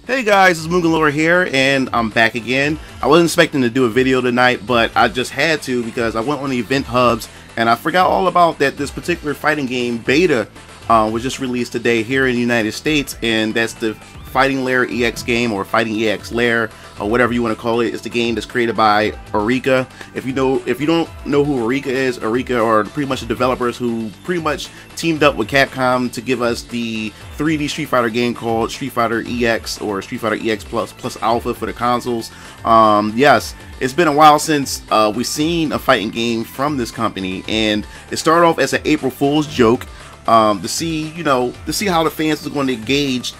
Hey guys, it's MugenLord here, and I'm back again. I wasn't expecting to do a video tonight, but I just had to because I went on the event hubs and I forgot all about that this particular fighting game beta was just released today here in the United States, and that's the Fighting Lair EX game, or Fighting EX Lair, or whatever you want to call it. It's the game that's created by Eureka. If you don't know who Eureka is, Eureka are pretty much the developers who pretty much teamed up with Capcom to give us the 3D Street Fighter game called Street Fighter EX, or Street Fighter EX Plus Alpha for the consoles. Yes, it's been a while since we've seen a fighting game from this company, and it started off as an April Fool's joke. To see how the fans are going to gauge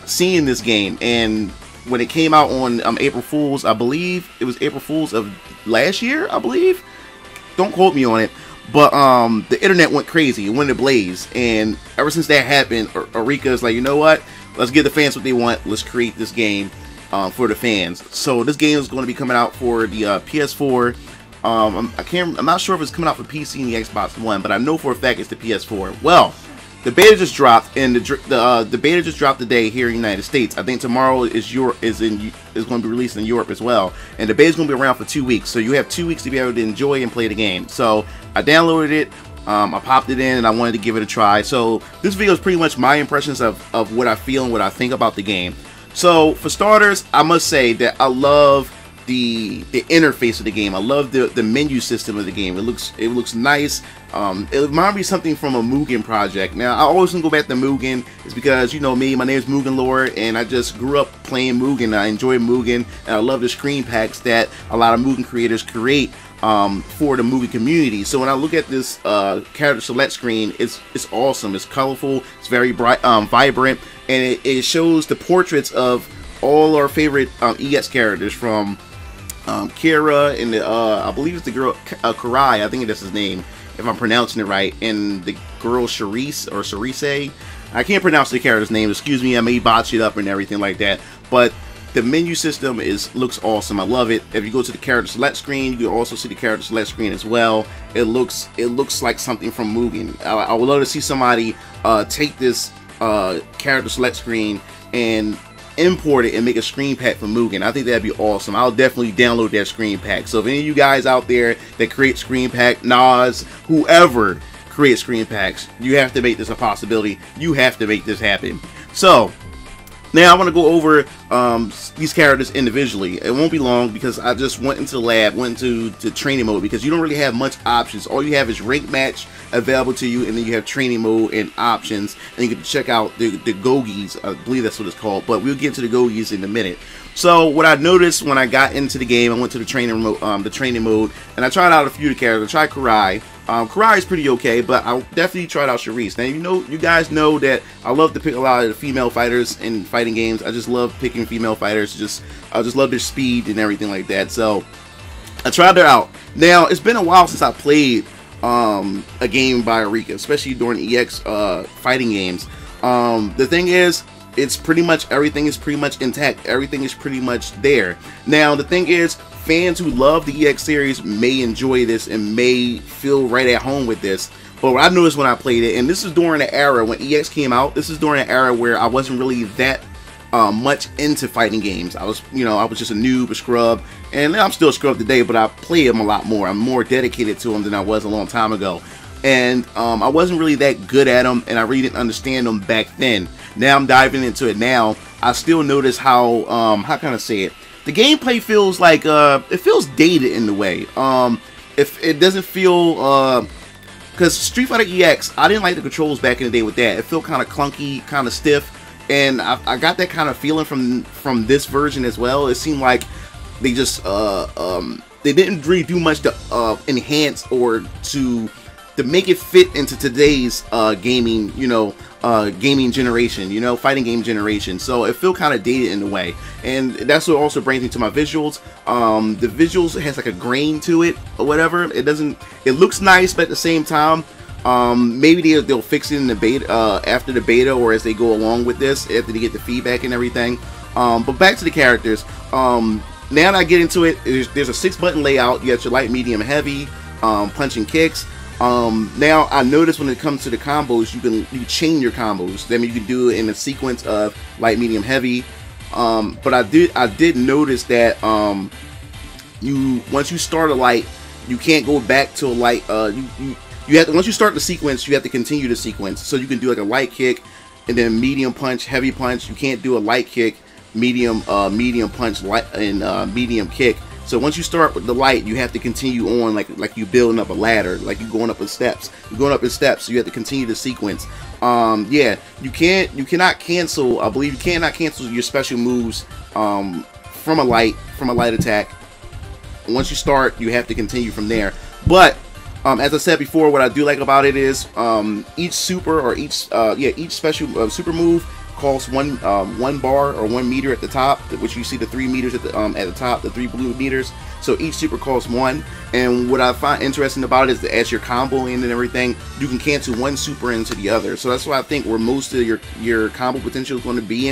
seeing this game. And when it came out on April Fool's, I believe it was April Fool's of last year, I believe. Don't quote me on it, but the internet went crazy. It went ablaze, and ever since that happened, Eureka is like, you know what? Let's give the fans what they want. Let's create this game for the fans. So this game is going to be coming out for the PS4. I'm not sure if it's coming out for PC and the Xbox One, but I know for a fact it's the PS4. Well, the beta just dropped, and the beta just dropped today here in the United States. I think tomorrow is going to be released in Europe as well, and the beta is going to be around for 2 weeks. So you have 2 weeks to be able to enjoy and play the game. So I downloaded it, I popped it in, and I wanted to give it a try. So this video is pretty much my impressions of what I feel and what I think about the game. So for starters, I must say that I love the interface of the game. I love the menu system of the game. It looks nice. It reminds me of something from a Mugen project. Now, I always go back to Mugen. It's because, you know me, my name is MugenLord, and I just grew up playing Mugen. I enjoy Mugen, and I love the screen packs that a lot of Mugen creators create for the Mugen community. So when I look at this character select screen, it's awesome. It's colorful. It's very bright, vibrant, and it shows the portraits of all our favorite EX characters, from Kira and I believe it's the girl Karai, I think that's his name, if I'm pronouncing it right, and the girl Charisse or Cerise. I can't pronounce the character's name, excuse me, I may botch it up and everything like that, but the menu system looks awesome. I love it. If you go to the character select screen, you can also see the character select screen as well. It looks like something from Mugen. I would love to see somebody take this character select screen and import it and make a screen pack for Mugen. I think that'd be awesome. I'll definitely download that screen pack. So if any of you guys out there that create screen pack, Nas, whoever creates screen packs, you have to make this a possibility. You have to make this happen. So now I want to go over these characters individually. It won't be long because I just went into the lab, went into training mode, because you don't really have much options. All you have is rank match available to you, and then you have training mode and options, and you can check out the Gogis. I believe that's what it's called, but we'll get to the Gogis in a minute. So what I noticed when I got into the game, I went to the training mode, and I tried out a few of the characters. I tried Karai. Karai is pretty okay, but I definitely tried out Charisse. Now, you guys know that I love to pick a lot of the female fighters in fighting games. I just love picking female fighters. I just love their speed and everything like that. So I tried her out. Now, it's been a while since I played a game by Eureka, especially during EX fighting games. The thing is, everything is pretty much intact. Everything is pretty much there. Now, the thing is, fans who love the EX series may enjoy this and may feel right at home with this. But what I noticed when I played it, and this is during the era when EX came out, this is during an era where I wasn't really that much into fighting games. I was just a noob, a scrub, and I'm still a scrub today, but I play them a lot more. I'm more dedicated to them than I was a long time ago. And I wasn't really that good at them, and I really didn't understand them back then. Now I'm diving into it now. I still notice how can I say it? The gameplay feels like it feels dated in the way. If it doesn't feel because Street Fighter EX, I didn't like the controls back in the day with that. It felt kind of clunky, kind of stiff, and I got that kind of feeling from this version as well. It seemed like they just they didn't really do much to enhance or to make it fit into today's gaming, gaming generation, fighting game generation. So it felt kind of dated in a way, and that's what also brings me to my visuals. The visuals has like a grain to it or whatever. It looks nice, but at the same time, maybe they'll fix it in the beta after the beta, or as they go along with this, after they get the feedback and everything. But back to the characters. Now that I get into it, there's a 6-button layout. You got your light, medium, heavy, punch and kicks. Now I noticed when it comes to the combos, you chain your combos. That means you can do it in a sequence of light, medium, heavy. But I did notice that once you start a light, you can't go back to a light. You have to, once you start the sequence, you have to continue the sequence. So you can do like a light kick, and then medium punch, heavy punch. You can't do a light kick, medium punch, light, and medium kick. So once you start with the light, you have to continue on like you building up a ladder, like you going up in steps. You're going up in steps, so you have to continue the sequence. Yeah, you cannot cancel. I believe you cannot cancel your special moves from a light attack. Once you start, you have to continue from there. But as I said before, what I do like about it is each super or each special super move costs one bar or 1 meter at the top, which you see the 3 meters at the top, the 3 blue meters. So each super costs 1. And what I find interesting about it is that as you're comboing and everything, you can cancel one super into the other. So that's why I think where most of your combo potential is going to be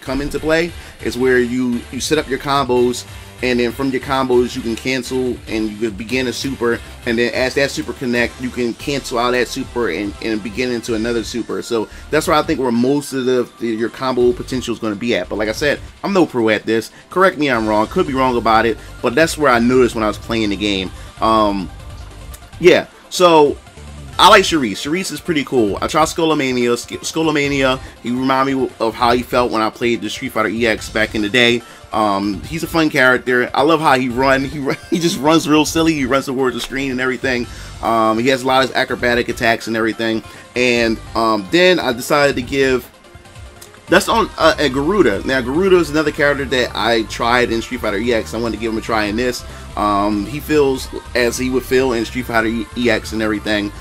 come into play is where you set up your combos. And then from your combos, you can cancel and you can begin a super. And then as that super connect, you can cancel out that super and begin into another super. So that's where I think where most of your combo potential is going to be at. But like I said, I'm no pro at this. Correct me if I'm wrong. Could be wrong about it. But that's where I noticed when I was playing the game. Yeah, so I like Sharice. Sharice is pretty cool. I tried Skullomania. Skullomania, he reminded me of how he felt when I played the Street Fighter EX back in the day. He's a fun character. I love how he runs. He just runs real silly. He runs towards the screen and everything. He has a lot of acrobatic attacks and everything. And then I decided to give. That's on Garuda. Now Garuda is another character that I tried in Street Fighter EX. I wanted to give him a try in this. He feels as he would feel in Street Fighter EX and everything.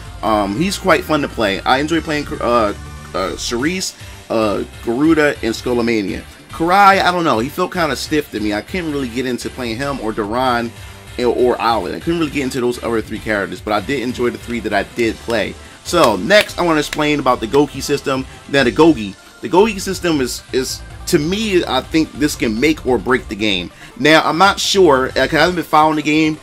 He's quite fun to play. I enjoy playing Sharice, Garuda, and Skullomania. Karai, I don't know. He felt kind of stiff to me. I couldn't really get into playing him or Duran or Allen. I couldn't really get into those other 3 characters, but I did enjoy the 3 that I did play. So next, I want to explain about the Goki system. Now the Goki system is to me, I think this can make or break the game. Now I'm not sure. I haven't been following the game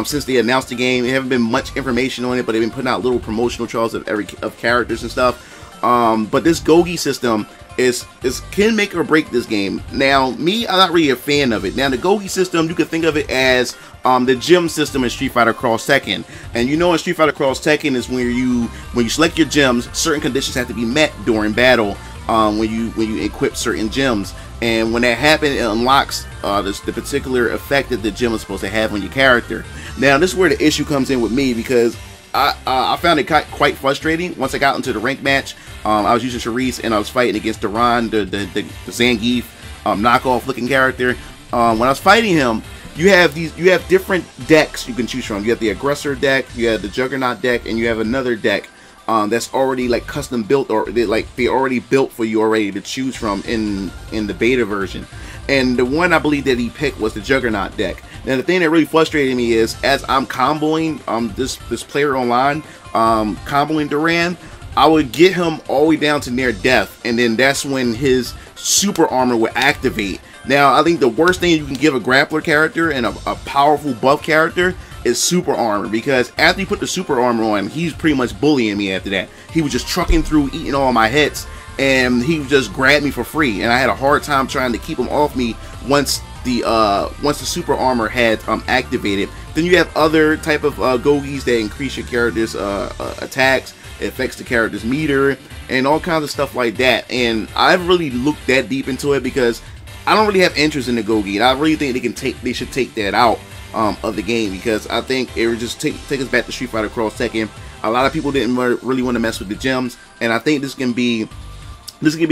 since they announced the game. There haven't been much information on it, but they've been putting out little promotional trailers of characters and stuff. But this Goki system can make or break this game. Now, me, I'm not really a fan of it. Now, the Goki system, you can think of it as the gym system in Street Fighter Cross Tekken. And you know, in Street Fighter Cross Tekken is when you select your gems, certain conditions have to be met during battle when you equip certain gems. And when that happens, it unlocks the particular effect that the gem is supposed to have on your character. Now, this is where the issue comes in with me, because I found it quite frustrating once I got into the rank match. I was using Sharice and I was fighting against Duran, the Zangief knockoff looking character. When I was fighting him, you have different decks you can choose from. You have the aggressor deck, you have the Juggernaut deck, and you have another deck that's already like custom built, or they already built for you already to choose from in the beta version. And the one I believe that he picked was the Juggernaut deck. Now the thing that really frustrated me is, as I'm comboing this player online, comboing Duran, I would get him all the way down to near death, and then that's when his super armor would activate. Now I think the worst thing you can give a grappler character and a powerful buff character is super armor, because after you put the super armor on, he's pretty much bullying me after that. He was just trucking through, eating all my hits, and he just grabbed me for free, and I had a hard time trying to keep him off me once the super armor had activated. Then you have other type of Gogis that increase your character's attacks. It affects the character's meter and all kinds of stuff like that. And I haven't really looked that deep into it because I don't really have interest in the Gogi, and I really think they should take that out of the game, because I think it would just take us back to Street Fighter Cross Tekken. A lot of people didn't really want to mess with the gems, and I think this can be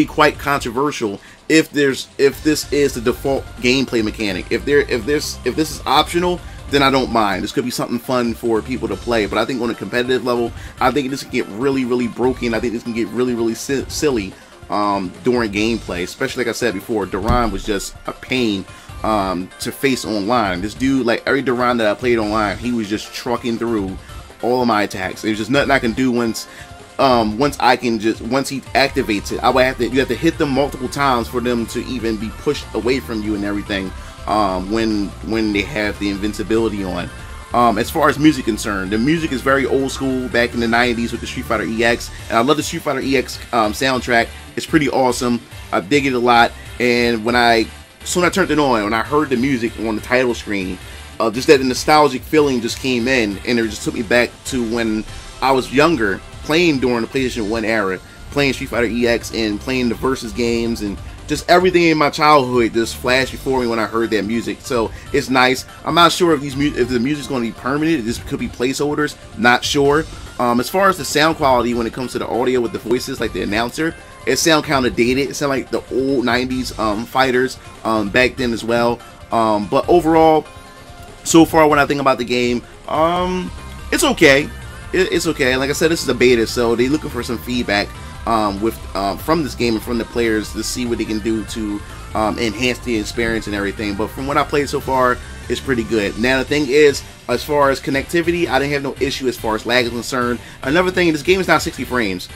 quite controversial if this is the default gameplay mechanic. If this is optional, then I don't mind. This could be something fun for people to play. But I think on a competitive level, I think this can get really broken. I think this can get really silly during gameplay. Especially, like I said before, Duran was just a pain to face online. This dude, like every Duran that I played online, he was just trucking through all of my attacks. There's just nothing I can do once he activates it. You have to hit them multiple times for them to even be pushed away from you and everything when they have the invincibility on. As far as music concerned, the music is very old school, back in the 90s with the Street Fighter EX, and I love the Street Fighter EX soundtrack. It's pretty awesome. I dig it a lot, and soon I turned it on, when I heard the music on the title screen, just that nostalgic feeling just came in, and it just took me back to when I was younger, playing during the PlayStation 1 era, playing Street Fighter EX and playing the Versus games, and just everything in my childhood just flashed before me when I heard that music. So it's nice. I'm not sure if the music's going to be permanent. This could be placeholders. Not sure. As far as the sound quality when it comes to the audio with the voices, like the announcer, it sound kind of dated. It sound like the old 90s fighters back then as well. But overall, so far when I think about the game, it's okay. It's okay. Like I said, this is a beta, so they're looking for some feedback from this game and from the players to see what they can do to enhance the experience and everything. But from what I played so far, it's pretty good. Now the thing is, as far as connectivity, I didn't have no issue as far as lag is concerned. Another thing, this game is not 60 frames,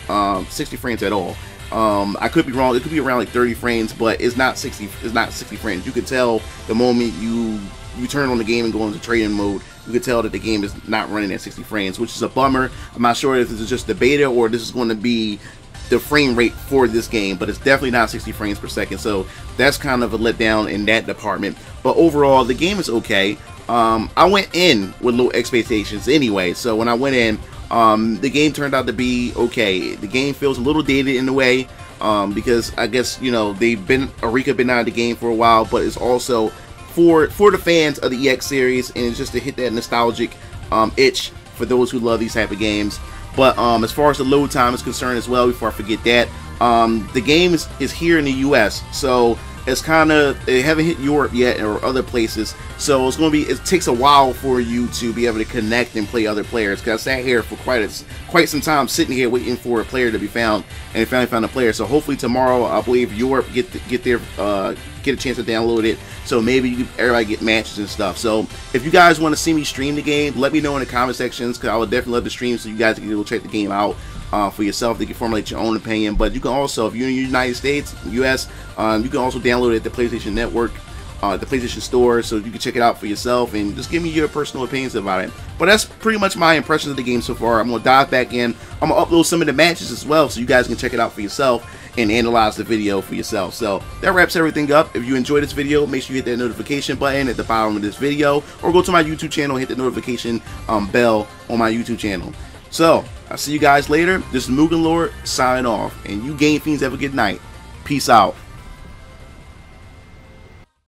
60 frames at all. I could be wrong. It could be around like 30 frames, but it's not 60. It's not 60 frames. You could tell the moment you turn on the game and go into training mode, you could tell that the game is not running at 60 frames, which is a bummer. I'm not sure if this is just the beta or this is going to be the frame rate for this game, but it's definitely not 60 frames per second, so that's kind of a letdown in that department. But overall, the game is okay. I went in with low expectations anyway, so when I went in, the game turned out to be okay. The game feels a little dated in a way, because I guess, you know, Arika been out of the game for a while, but it's also for the fans of the EX series, and it's just to hit that nostalgic itch for those who love these type of games. But as far as the load time is concerned as well, before I forget that, the game is here in the US, so it's kind of, they haven't hit Europe yet or other places, so it's going to be, it takes a while for you to be able to connect and play other players, because I sat here for quite some time sitting here waiting for a player to be found, and finally found a player. So hopefully tomorrow, I believe Europe get a chance to download it, so maybe everybody get matches and stuff. So if you guys want to see me stream the game, let me know in the comment sections, because I would definitely love to stream so you guys can go check the game out for yourself. They can formulate your own opinion. But you can also, if you're in the United States, US, you can also download it at the PlayStation Network, the PlayStation Store, so you can check it out for yourself and just give me your personal opinions about it. But that's pretty much my impressions of the game so far. I'm going to dive back in. I'm going to upload some of the matches as well, so you guys can check it out for yourself and analyze the video for yourself. So that wraps everything up. If you enjoyed this video, make sure you hit that notification button at the bottom of this video, or go to my YouTube channel and hit the notification bell on my YouTube channel. So I'll see you guys later. This is MugenLord signing off, and you game fiends have a good night. Peace out.